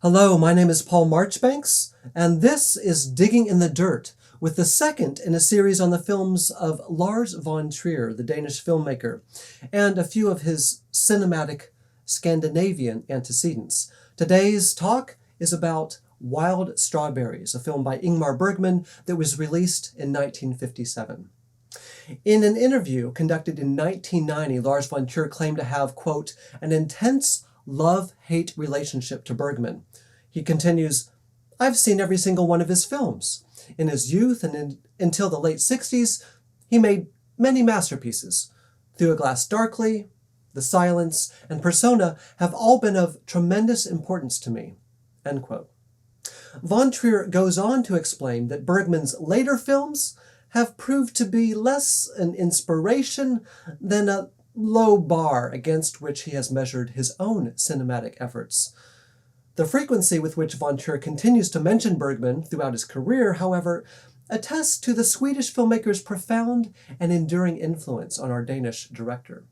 Hello, my name is Paul Marchbanks, and this is Digging in the Dirt, with the second in a series on the films of Lars von Trier, the Danish filmmaker, and a few of his cinematic Scandinavian antecedents. Today's talk is about Wild Strawberries, a film by Ingmar Bergman that was released in 1957. In an interview conducted in 1990, Lars von Trier claimed to have, quote, an intense love-hate relationship to Bergman. He continues, I've seen every single one of his films. In his youth and until the late 60s, he made many masterpieces. Through a Glass Darkly, The Silence, and Persona have all been of tremendous importance to me. End quote. Von Trier goes on to explain that Bergman's later films have proved to be less an inspiration than a low bar against which he has measured his own cinematic efforts. The frequency with which von Trier continues to mention Bergman throughout his career, however, attests to the Swedish filmmaker's profound and enduring influence on our Danish director.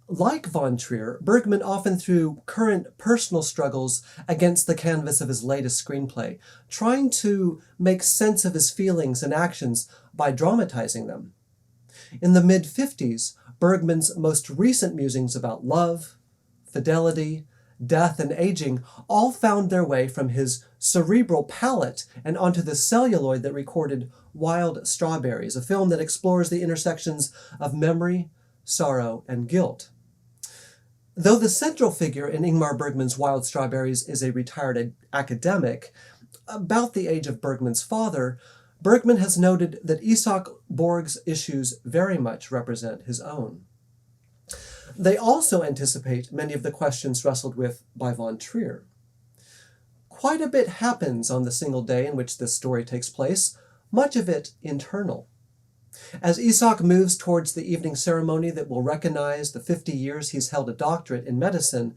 Like von Trier, Bergman often threw current personal struggles against the canvas of his latest screenplay, trying to make sense of his feelings and actions by dramatizing them. In the mid-50s, Bergman's most recent musings about love, fidelity, death, and aging all found their way from his cerebral palate and onto the celluloid that recorded Wild Strawberries, a film that explores the intersections of memory, sorrow, and guilt. Though the central figure in Ingmar Bergman's Wild Strawberries is a retired academic, about the age of Bergman's father, Bergman has noted that Isak Borg's issues very much represent his own. They also anticipate many of the questions wrestled with by von Trier. Quite a bit happens on the single day in which this story takes place, much of it internal. As Isak moves towards the evening ceremony that will recognize the 50 years he's held a doctorate in medicine,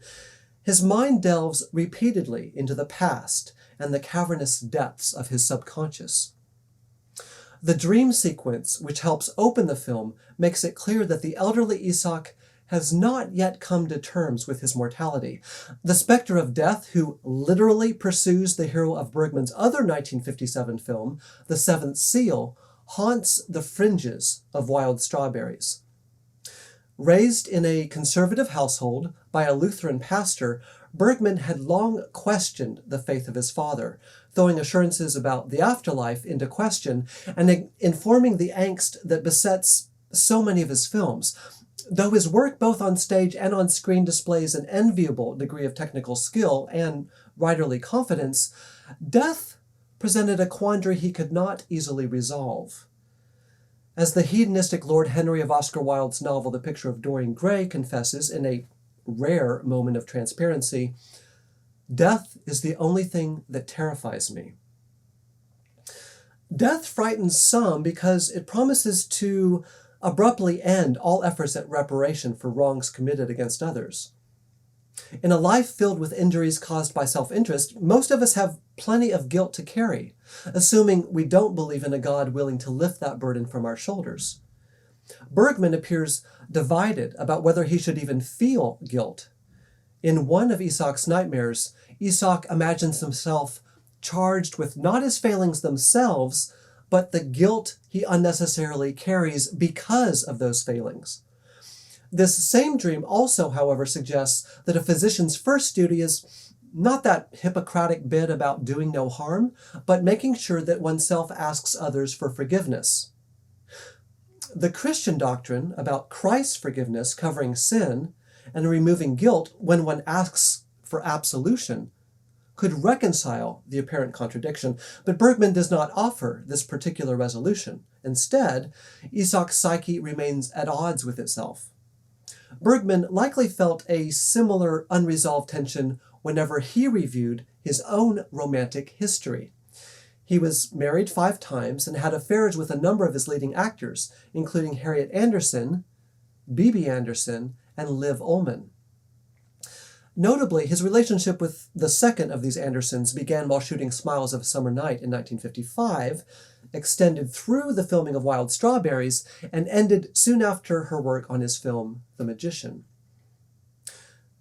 his mind delves repeatedly into the past and the cavernous depths of his subconscious. The dream sequence, which helps open the film, makes it clear that the elderly Isak has not yet come to terms with his mortality. The specter of death, who literally pursues the hero of Bergman's other 1957 film, The Seventh Seal, haunts the fringes of Wild Strawberries. Raised in a conservative household by a Lutheran pastor, Bergman had long questioned the faith of his father, throwing assurances about the afterlife into question and informing the angst that besets so many of his films. Though his work both on stage and on screen displays an enviable degree of technical skill and writerly confidence, death presented a quandary he could not easily resolve. As the hedonistic Lord Henry of Oscar Wilde's novel The Picture of Dorian Gray confesses in a rare moment of transparency, death is the only thing that terrifies me. Death frightens some because it promises to abruptly end all efforts at reparation for wrongs committed against others. In a life filled with injuries caused by self-interest, most of us have plenty of guilt to carry, assuming we don't believe in a God willing to lift that burden from our shoulders. Bergman appears divided about whether he should even feel guilt. In one of Isak's nightmares, Isak imagines himself charged with not his failings themselves, but the guilt he unnecessarily carries because of those failings. This same dream also, however, suggests that a physician's first duty is not that Hippocratic bit about doing no harm, but making sure that oneself asks others for forgiveness. The Christian doctrine about Christ's forgiveness covering sin and removing guilt when one asks for absolution could reconcile the apparent contradiction, but Bergman does not offer this particular resolution. Instead, Isak's psyche remains at odds with itself. Bergman likely felt a similar unresolved tension whenever he reviewed his own romantic history. He was married 5 times and had affairs with a number of his leading actors, including Harriet Anderson, Bibi Andersson, and Liv Ullmann. Notably, his relationship with the second of these Andersons began while shooting Smiles of a Summer Night in 1955, extended through the filming of Wild Strawberries, and ended soon after her work on his film The Magician.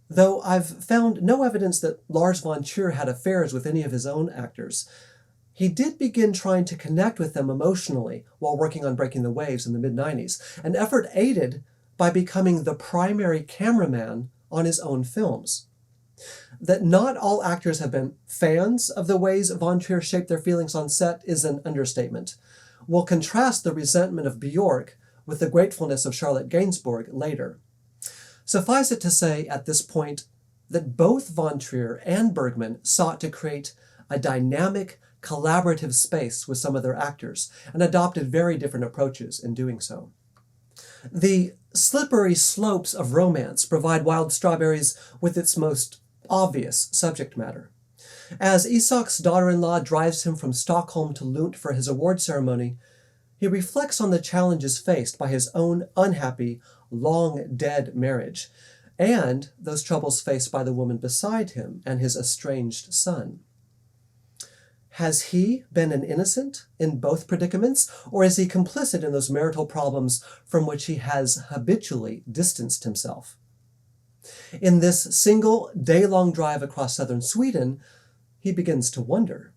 Though I've found no evidence that Lars von Trier had affairs with any of his own actors, he did begin trying to connect with them emotionally while working on Breaking the Waves in the mid-90s, an effort aided by becoming the primary cameraman on his own films. That not all actors have been fans of the ways von Trier shaped their feelings on set is an understatement. We'll contrast the resentment of Bjork with the gratefulness of Charlotte Gainsbourg later. Suffice it to say at this point that both von Trier and Bergman sought to create a dynamic, collaborative space with some of their actors, and adopted very different approaches in doing so. The slippery slopes of romance provide Wild Strawberries with its most obvious subject matter. As Isak's daughter-in-law drives him from Stockholm to Lund for his award ceremony, he reflects on the challenges faced by his own unhappy, long-dead marriage, and those troubles faced by the woman beside him and his estranged son. Has he been an innocent in both predicaments, or is he complicit in those marital problems from which he has habitually distanced himself? In this single day-long drive across southern Sweden, he begins to wonder.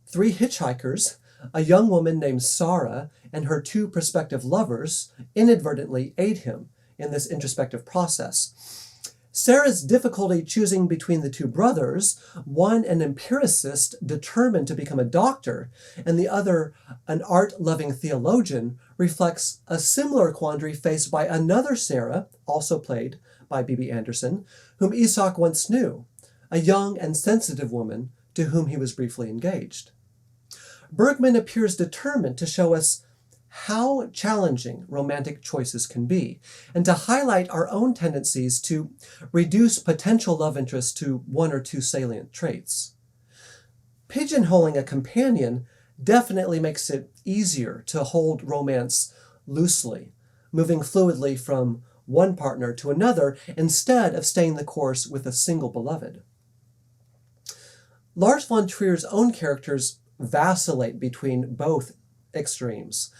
3 hitchhikers, a young woman named Sarah, and her 2 prospective lovers inadvertently aid him in this introspective process. Sarah's difficulty choosing between the 2 brothers, one an empiricist determined to become a doctor, and the other an art-loving theologian, reflects a similar quandary faced by another Sarah, also played by Bibi Andersson, whom Isak once knew, a young and sensitive woman to whom he was briefly engaged. Bergman appears determined to show us how challenging romantic choices can be, and to highlight our own tendencies to reduce potential love interest to 1 or 2 salient traits. Pigeonholing a companion definitely makes it easier to hold romance loosely, moving fluidly from one partner to another instead of staying the course with a single beloved. Lars von Trier's own characters vacillate between both extremes.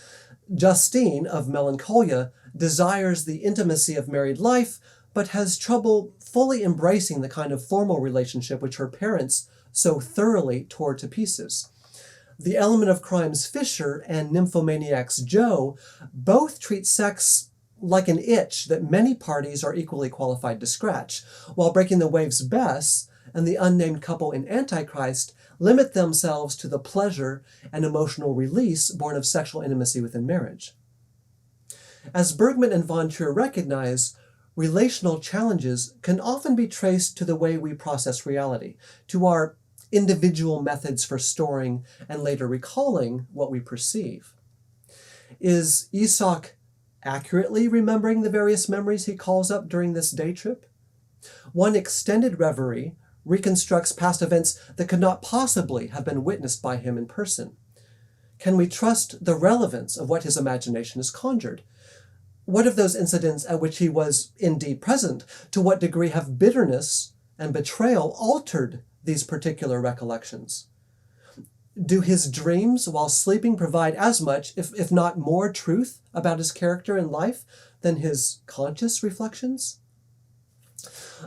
Justine of Melancholia desires the intimacy of married life, but has trouble fully embracing the kind of formal relationship which her parents so thoroughly tore to pieces. The Element of Crime's Fisher and Nymphomaniac's Joe both treat sex like an itch that many parties are equally qualified to scratch, while Breaking the Waves' Bess and the unnamed couple in Antichrist limit themselves to the pleasure and emotional release born of sexual intimacy within marriage. As Bergman and von Trier recognize, relational challenges can often be traced to the way we process reality, to our individual methods for storing and later recalling what we perceive. Is Isak accurately remembering the various memories he calls up during this day trip? One extended reverie reconstructs past events that could not possibly have been witnessed by him in person. Can we trust the relevance of what his imagination has conjured? What of those incidents at which he was indeed present? To what degree have bitterness and betrayal altered these particular recollections? Do his dreams while sleeping provide as much, if not more, truth about his character and life than his conscious reflections?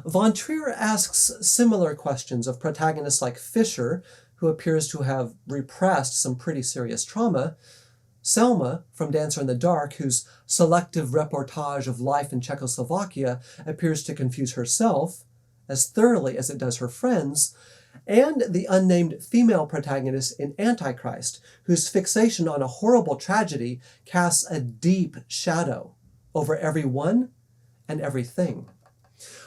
Von Trier asks similar questions of protagonists like Fisher, who appears to have repressed some pretty serious trauma, Selma from Dancer in the Dark, whose selective reportage of life in Czechoslovakia appears to confuse herself as thoroughly as it does her friends, and the unnamed female protagonist in Antichrist, whose fixation on a horrible tragedy casts a deep shadow over everyone and everything.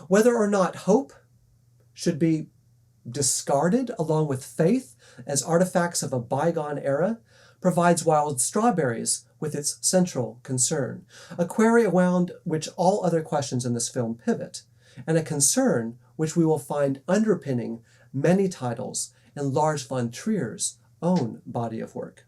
Whether or not hope should be discarded along with faith as artifacts of a bygone era provides Wild Strawberries with its central concern, a query around which all other questions in this film pivot, and a concern which we will find underpinning many titles in Lars von Trier's own body of work.